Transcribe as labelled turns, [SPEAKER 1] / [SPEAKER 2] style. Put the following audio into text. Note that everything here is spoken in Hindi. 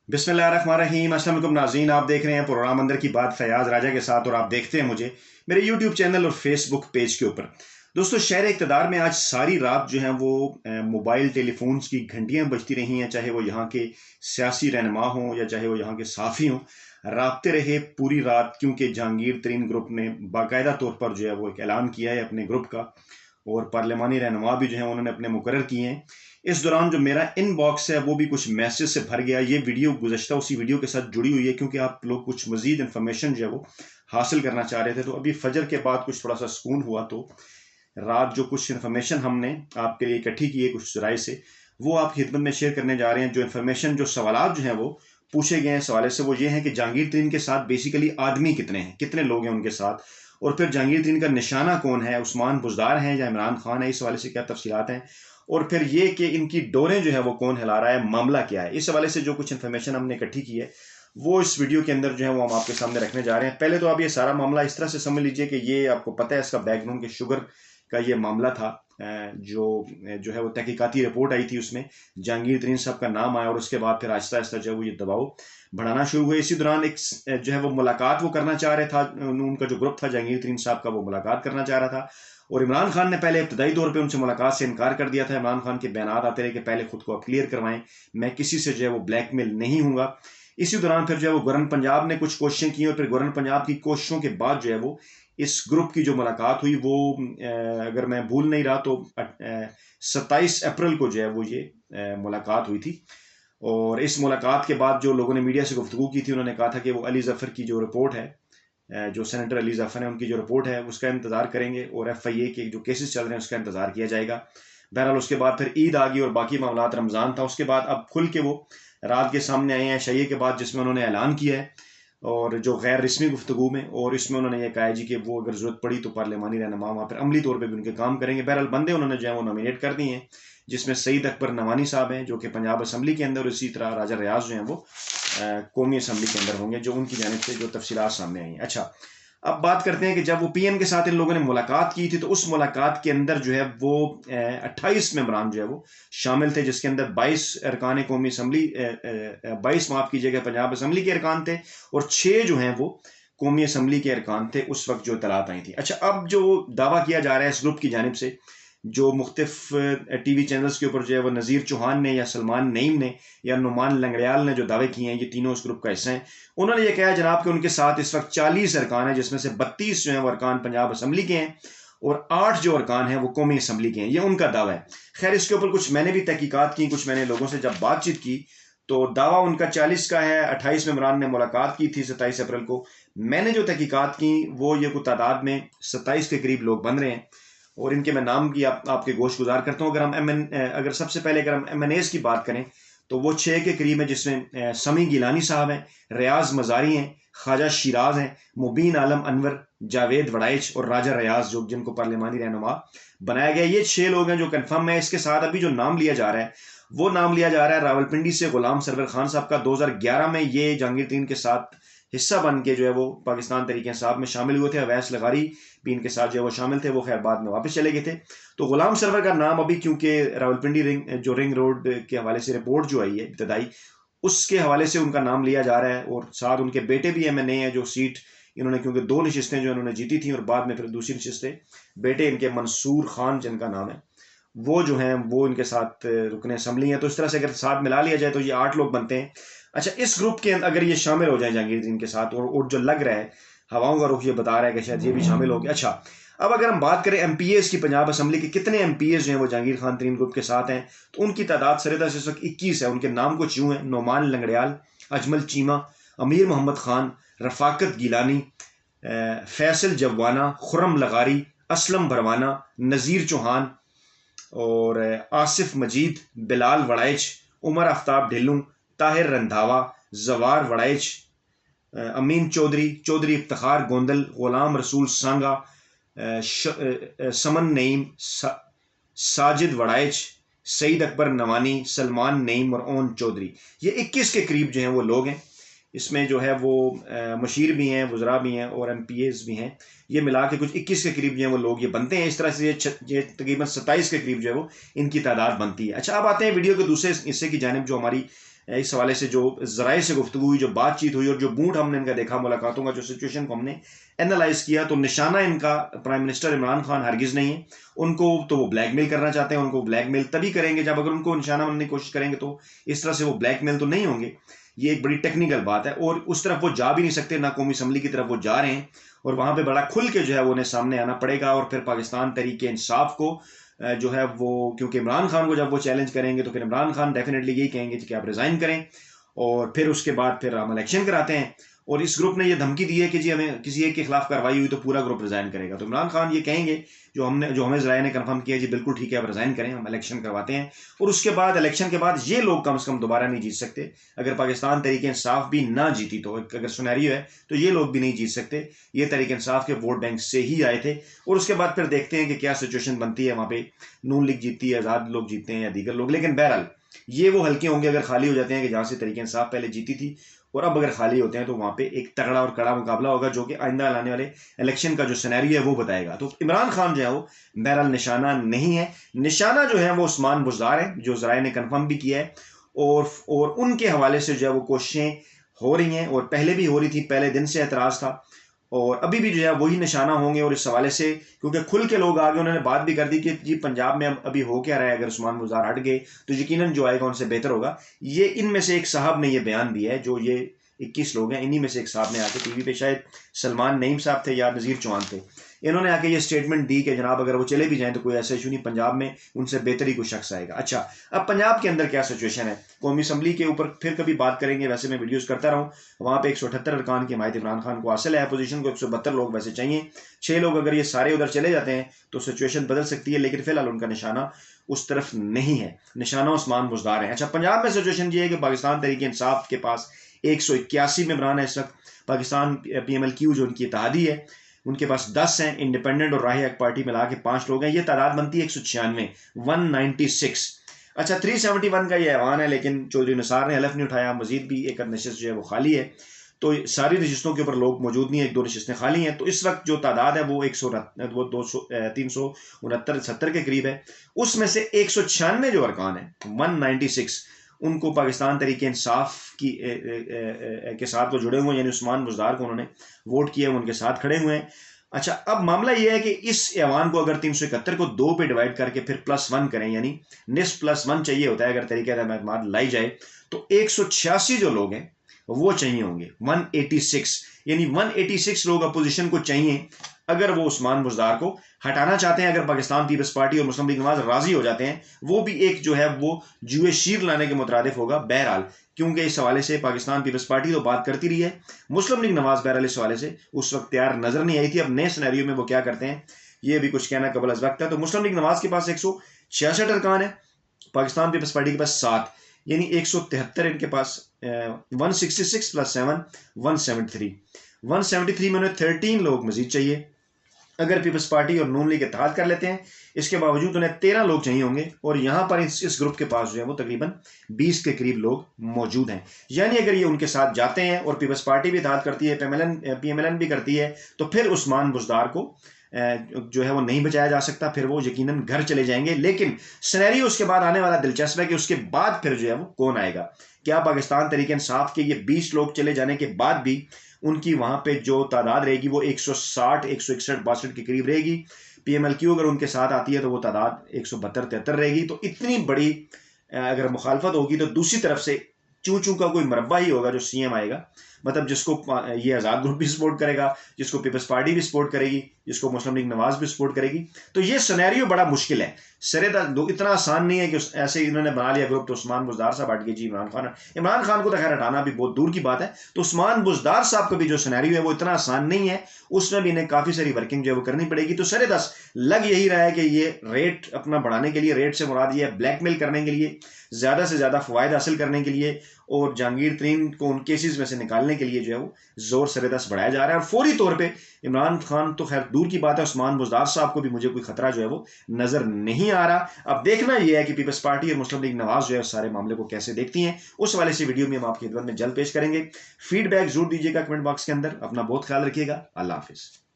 [SPEAKER 1] बिस्मिल्लाहिर्रहमानिर्रहीम। अस्सलाम वालेकुम नाज़रीन, आप देख रहे हैं प्रोग्राम अंदर की बात फयाज़ राजा के साथ और आप देखते हैं मुझे मेरे यूट्यूब चैनल और फेसबुक पेज के ऊपर। दोस्तों, शहर इक़्तिदार में आज सारी रात जो है वो मोबाइल टेलीफोन्स की घंटियां बजती रही हैं, चाहे वो यहाँ के सियासी रहनुमा हों या चाहे वो यहाँ के साफ़ी हों। राबते रहे पूरी रात, क्योंकि जहांगीर तरीन ग्रुप ने बाकायदा तौर पर जो है वो एक ऐलान किया है अपने ग्रुप का, और पार्लिमानी रहनुमा भी जो है उन्होंने अपने मुकर्रर किए हैं। इस दौरान जो मेरा इनबॉक्स है वो भी कुछ मैसेज से भर गया। ये वीडियो गुज़श्ता उसी वीडियो के साथ जुड़ी हुई है, क्योंकि आप लोग कुछ मज़ीद इन्फॉर्मेशन जो है वो हासिल करना चाह रहे थे। तो अभी फजर के बाद कुछ थोड़ा सा सुकून हुआ, तो रात जो कुछ इन्फॉर्मेशन हमने आपके लिए इकट्ठी की है कुछ राय से, वो आपकी खिदमत में शेयर करने जा रहे हैं। जो इन्फॉर्मेशन, जो सवाल जो हैं वो पूछे गए हैं, सवाल से वो ये हैं कि जहांगीर तरीन के साथ बेसिकली आदमी कितने हैं, कितने लोग हैं उनके साथ, और फिर जहांगीर तरीन का निशाना कौन है, उस्मान बुज़दार हैं या इमरान खान है, इस हवाले से क्या तफसीलात हैं, और फिर ये कि इनकी डोरें जो है वो कौन हिला रहा है, मामला क्या है। इस हवाले से जो कुछ इन्फॉर्मेशन हमने इकट्ठी की है वो इस वीडियो के अंदर जो है वो हम आपके सामने रखने जा रहे हैं। पहले तो आप ये सारा मामला इस तरह से समझ लीजिए कि ये आपको पता है इसका बैकग्राउंड, के शुगर का ये मामला था। जो जो है वो तहकीकाती रिपोर्ट आई थी, उसमें जहांगीर तरीन साहब का नाम आया और उसके बाद फिर आहिस्ता आहिस्ता जो है वो ये दबाव बढ़ाना शुरू हुए। इसी दौरान एक जो है वो मुलाकात वो करना चाह रहा था, उनका जो ग्रुप था जहांगीर तरीन साहब का, वो मुलाकात करना चाह रहा था। और इमरान खान ने पहले इब्तदाई तौर पे उनसे मुलाकात से इनकार कर दिया था। इमरान खान के बयानात आते रहे कि पहले खुद को आप क्लियर करवाएं, मैं किसी से जो है वो ब्लैकमेल नहीं हूँगा। इसी दौरान फिर जो है वो गवर्नर पंजाब ने कुछ कोशिशें की और फिर गवर्नर पंजाब की कोशिशों के बाद जो है वो इस ग्रुप की जो मुलाकात हुई वो अगर मैं भूल नहीं रहा तो 27 अप्रैल को जो है वो ये मुलाकात हुई थी। और इस मुलाकात के बाद जो लोगों ने मीडिया से गुफ्तगू की थी, उन्होंने कहा था कि वो अली जफ़र की जो रिपोर्ट है, जो सेनेटर अली जफ़र है, उनकी जो रिपोर्ट है उसका इंतज़ार करेंगे और FIA के जो केसेस चल रहे हैं उसका इंतज़ार किया जाएगा। बहरहाल उसके बाद फिर ईद आ गई और बाकी मामला, रमज़ान था। उसके बाद अब खुल के वो रात के सामने आए हैं शैये के बाद, जिसमें उन्होंने ऐलान किया है और जो गैर रस्मी गुफ्तगू में, और इसमें उन्होंने ये कहा है जी कि वो अगर ज़रूरत पड़ी तो पार्लिमानी रहनुमा वहाँ पर अमली तौर पर भी उनके काम करेंगे। बहरहाल बंदे उन्होंने जो है वो नॉमिनेट कर दिए हैं, जिसमें सईद अकबर नवानी साहब हैं जो कि पंजाब असम्बली के अंदर, इसी तरह राजा रियाज जो हैं वो कौमी असम्बली के अंदर होंगे, जो उनकी जानिब से जो तफसीलात सामने आई हैं। अच्छा, अब बात करते हैं कि जब वो PM के साथ इन लोगों ने मुलाकात की थी, तो उस मुलाकात के अंदर जो है वो 28 मेंबरान जो है वो शामिल थे, जिसके अंदर 22 अरकान कौमी असम्बली, 22 माफ़ कीजिएगा पंजाब असम्बली के अरकान थे, और 6 जो हैं वो कौमी असम्बली के अरकान थे उस वक्त जो इतलात आई थी। अच्छा, अब जो दावा किया जा रहा है इस ग्रुप की जानिब से, जो मुख्तलिफ TV चैनल्स के ऊपर जो है वो नज़ीर चौहान ने या सलमान नईम ने या नुमान लंगड़ियाल ने जो दावे किए हैं, ये तीनों उस ग्रुप का हिस्सा हैं। उन्होंने ये कहा जनाब कि उनके साथ इस वक्त 40 अरकान हैं, जिसमें से 32 जो हैं वो अरकान पंजाब असम्बली के हैं और 8 जो अरकान हैं वो कौमी असम्बली के हैं। ये उनका दावा है। खैर, इसके ऊपर कुछ मैंने भी तहकीकात की, कुछ मैंने लोगों से जब बातचीत की तो दावा उनका 40 का है। 28 मेंबरान ने मुलाकात की थी 27 अप्रैल को। मैंने जो तहकीकात की वो ये कुछ तादाद में 27 के करीब लोग बन रहे हैं, और इनके मैं नाम की आपके गोश गुजार करता हूँ। अगर सबसे पहले अगर हम MNAs की बात करें तो वो 6 के करीब है, जिसमें समी गिलानी साहब हैं, रियाज मजारी हैं, ख्वाजा शिराज हैं, मुबीन आलम अनवर, जावेद वड़ाइच और राजा रियाज, जो जिनको पार्लिमानी रहनुमा बनाया गया। ये 6 लोग हैं जो कन्फर्म है। इसके साथ अभी जो नाम लिया जा रहा है वो नाम लिया जा रहा है रावलपिंडी से गुलाम सरवर खान साहब का। 2011 में ये जहांगीर तरीन के साथ हिस्सा बन के जो है वो पाकिस्तान तहरीक इंसाफ में शामिल हुए थे। अवैस लगारी भी इनके साथ जो है वो शामिल थे, वो खैर बाद में वापस चले गए थे। तो गुलाम सरवर का नाम अभी, क्योंकि रावलपिंडी रिंग रोड के हवाले से रिपोर्ट जो आई है इब्तदाई, उसके हवाले से उनका नाम लिया जा रहा है। और साथ उनके बेटे भी MNA हैं, जो सीट इन्होंने, क्योंकि 2 नशिस्तें जो इन्होंने जीती थी और बाद में फिर दूसरी नशिस्तें, बेटे इनके मंसूर खान जिनका नाम है, वो जो हैं वो इनके साथ रुकने असम्बली हैं। तो इस तरह से अगर साथ मिला लिया जाए तो ये 8 लोग बनते हैं। अच्छा, इस ग्रुप के अगर ये शामिल हो जाए जहांगीर तरीन के साथ, और जो लग रहा है, हवाओं का रुख ये बता रहा है कि शायद ये भी शामिल हो गया। अच्छा, अब अगर हम बात करें MPAs की, पंजाब असम्बली के कितने MPAs जो हैं वो जहांगीर खान तरीन ग्रुप के साथ हैं, तो उनकी तादाद सरेदा से इस वक्त 21 है। उनके नाम कुछ यूँ हैं: नोमान लंगड़ियाल, अजमल चीमा, अमीर मोहम्मद खान, रफाकत गिलानी, फैसल जवाना, खुर्रम लगारी, असलम भरवाना, नज़ीर चौहान और आसिफ मजीद, बिलाल वड़ाइच, उमर आफ्ताब ढिल्लू, ताहिर रंधावा, जवार वड़ाइच, अमीन चौधरी, चौधरी इफ्तार गोंदल, गुलाम रसूल सांगा, समन नईम, साजिद वड़ाइच, सईद अकबर नवानी, सलमान नईम और ओन चौधरी। ये 21 के करीब जो हैं वो लोग हैं। इसमें जो है वो मशीर भी हैं, वज़रा भी हैं और MPAs भी हैं। ये मिला के कुछ 21 के करीब जो है वो लोग ये बनते हैं। इस तरह से ये तकरीबन 27 के करीब जो है वो इनकी तादाद बनती है। अच्छा, अब आते हैं वीडियो के दूसरे हिस्से की जानिब, जो हमारी इस हवाले से जो ज़राए से गुफ्तगू हुई, जो बातचीत हुई और जो बूट हमने इनका देखा मुलाकातों का, जो सिचुएशन को हमने एनालाइज किया, तो निशाना इनका प्राइम मिनिस्टर इमरान खान हरगिज़ नहीं है। उनको तो वो ब्लैकमेल करना चाहते हैं, उनको ब्लैकमेल तभी करेंगे जब अगर उनको निशाना बनने की कोशिश करेंगे तो इस तरह से वो ब्लैकमेल तो नहीं होंगे। ये एक बड़ी टेक्निकल बात है और उस तरफ वो जा भी नहीं सकते, ना कौमी असम्बली की तरफ वो जा रहे हैं और वहां पे बड़ा खुल के जो है वो उन्हें सामने आना पड़ेगा और फिर पाकिस्तान तहरीक इंसाफ को जो है वो, क्योंकि इमरान खान को जब वो चैलेंज करेंगे तो फिर इमरान खान डेफिनेटली यही कहेंगे कि आप रिजाइन करें और फिर उसके बाद फिर हम इलेक्शन कराते हैं। और इस ग्रुप ने ये धमकी दी है कि जी हमें किसी एक के खिलाफ कार्रवाई हुई तो पूरा ग्रुप रिजाइन करेगा। तो इमरान खान ये कहेंगे, जो हमें ज़राए ने कंफर्म किया, जी बिल्कुल ठीक है, आप रिजाइन करें, हम इलेक्शन करवाते हैं। और उसके बाद इलेक्शन के बाद ये लोग कम से कम दोबारा नहीं जीत सकते। अगर पाकिस्तान तहरीक इंसाफ भी ना जीती तो अगर सिनेरियो है तो ये लोग भी नहीं जीत सकते। ये तहरीक इंसाफ के वोट बैंक से ही आए थे और उसके बाद फिर देखते हैं कि क्या सिचुएशन बनती है। वहाँ पे नून लीग जीतती है, आज़ाद लोग जीतते हैं या दीगर लोग, लेकिन बहरहाल ये वो हल्के होंगे अगर खाली हो जाते हैं कि जहाँ से तहरीक इंसाफ पहले जीती थी और अब अगर खाली होते हैं तो वहां पे एक तगड़ा और कड़ा मुकाबला होगा जो कि आइंदा लाने वाले इलेक्शन का जो सिनेरियो है वो बताएगा। तो इमरान खान जो है वो बहरहाल निशाना नहीं है। निशाना जो है वो उस्मान बुज़दार है, जो ज़राए ने कंफर्म भी किया है और उनके हवाले से जो है वो कोशिशें हो रही हैं और पहले भी हो रही थी, पहले दिन से एतराज़ था और अभी भी जो है वही निशाना होंगे। और इस हवाले से क्योंकि खुल के लोग आगे उन्होंने बात भी कर दी कि जी पंजाब में अभी हो क्या रहा है, अगर उस्मान बुज़दार हट गए तो यकीनन जो आएगा उनसे बेहतर होगा। ये इनमें से एक साहब ने ये बयान दिया है, जो ये 21 लोग हैं, इन्हीं में से एक साहब ने आके टीवी पे, शायद सलमान नईम साहब थे या नज़ीर चौहान थे, इन्होंने आके ये स्टेटमेंट दी कि जनाब अगर वो चले भी जाएं तो कोई ऐसा इशू नहीं, पंजाब में उनसे बेहतर ही कोई शख्स आएगा। अच्छा, अब पंजाब के अंदर क्या सिचुएशन है, कौमी असम्बली के ऊपर फिर कभी बात करेंगे, वैसे मैं वीडियोस करता रहूँ। वहाँ पे 178 अरकान की हिमायत इमरान खान को हासिल है, अपोजिशन को 172 लोग वैसे चाहिए, 6 लोग अगर ये सारे उधर चले जाते हैं तो सिचुएशन बदल सकती है, लेकिन फिलहाल उनका निशाना उस तरफ नहीं है, निशाना उस्मान बुज़दार है। अच्छा, पंजाब में सिचुएशन ये है कि पाकिस्तान तहरीक इंसाफ के पास 181 मेंबरान है इस वक्त। पाकिस्तान PMLQ जो उनकी इत्तेहादी है उनके पास 10 हैं, इंडिपेंडेंट और राही हक पार्टी मिला के 5 लोग हैं, ये तादाद बनती है 196। अच्छा, 371 का ये ऐवान है, लेकिन चौधरी निसार ने हलफ नहीं उठाया। मजीद भी एक नशिस्त जो है वो खाली है, तो सारी नशिस्तों के ऊपर लोग मौजूद नहीं है, 1-2 नशिस्तें खाली हैं। तो इस वक्त जो तादाद है वो 369 के करीब है। उसमें से 196 जो अरकान है, 196 उनको पाकिस्तान तहरीक इंसाफ की के साथ वो जुड़े हुए हैं, यानी उस्मान बुज़दार को उन्होंने वोट किया, उनके साथ खड़े हुए हैं। अच्छा, अब मामला ये है कि इस ऐवान को अगर 371 को 2 पे डिवाइड करके फिर +1 करें, यानी निस्फ +1 चाहिए होता है अगर तरीके लाई जाए, तो 186 जो लोग हैं वो चाहिए होंगे, 186, यानी 186 लोग अपोजिशन को चाहिए अगर वो उस्मान बुज़दार को हटाना चाहते हैं। अगर पाकिस्तान पीपल्स पार्टी और मुस्लिम लीग नवाज राजी हो जाते हैं, वो भी एक जो है वो जुए शीर लाने के मुतरादिफ होगा। बहरहाल क्योंकि इस हवाले से पाकिस्तान पीपल्स पार्टी तो बात करती रही है, मुस्लिम लीग नवाज बहरहाल इस हवाले से उस वक्त तैयार नजर नहीं आई थी। अब नए सिनेरियो में वो क्या करते हैं ये भी कुछ कहना कबल अज़ वक्त है। तो मुस्लिम लीग नवाज के पास 166 अरकान है, पाकिस्तान पीपल्स पार्टी के पास 7, यानी 173 इनके पास। 166 + 7 173 में उन्हें 13 लोग मजीद चाहिए। अगर पीपल्स पार्टी और नून लीग इत्तेहाद कर लेते हैं, इसके बावजूद उन्हें 13 लोग चाहिए होंगे और यहां पर इस ग्रुप के पास जो है वो तकरीबन 20 के करीब लोग मौजूद हैं। यानी अगर ये उनके साथ जाते हैं और पीपल्स पार्टी भी इत्तेहाद करती है, PMLN भी करती है, तो फिर उस्मान बुज़दार को जो है वो नहीं बचाया जा सकता, फिर वो यकीनन घर चले जाएंगे। लेकिन सिनेरियो उसके बाद आने वाला दिलचस्प है कि उसके बाद फिर जो है वो कौन आएगा। क्या पाकिस्तान तहरीक इंसाफ के ये 20 लोग चले जाने के बाद भी उनकी वहां पे जो तादाद रहेगी वो 160, 161, 62 के करीब रहेगी। PMLQ अगर उनके साथ आती है तो वो तादाद 172, 73 रहेगी। तो इतनी बड़ी अगर मुखालफत होगी तो दूसरी तरफ से चू चू का कोई मरबा ही होगा जो CM आएगा, मतलब जिसको ये आज़ाद ग्रुप भी सपोर्ट करेगा, जिसको पीपल्स पार्टी भी सपोर्ट करेगी, जिसको मुस्लिम लीग नवाज भी सपोर्ट करेगी। तो ये सिनेरियो बड़ा मुश्किल है, इतना आसान नहीं है कि ऐसे इन्होंने बना लिया ग्रुप तो उस्मान बुज़दार साहब हट गए जी इमरान खान को तो खैर हटाना भी बहुत दूर की बात है। तो उस्मान बुज़दार साहब का भी जो सिनेरियो है वो इतना आसान नहीं है, उसमें भी इन्हें काफ़ी सारी वर्किंग जो है वो करनी पड़ेगी। तो सरे दस लग यही रहा है कि ये रेट अपना बढ़ाने के लिए, रेट से मुराद ये है ब्लैकमेल करने के लिए, ज़्यादा से ज़्यादा फ़वायद हासिल करने के लिए और जहांगीर तरीन को उन केसेस में से निकालने के लिए जो है वो जोर सरेदस बढ़ाया जा रहा है। और फौरी तौर पे इमरान खान तो खैर दूर की बात है, उस्मान बुज़दार साहब को भी मुझे कोई खतरा जो है वो नजर नहीं आ रहा। अब देखना यह है कि पीपल्स पार्टी और मुस्लिम लीग नवाज जो है उस सारे मामले को कैसे देखती हैं। उस वाले से वीडियो में हम आपकी खिदमत में जल्द पेश करेंगे। फीडबैक जरूर दीजिएगा कमेंट बॉक्स के अंदर। अपना बहुत ख्याल रखिएगा। अल्लाह हाफिज।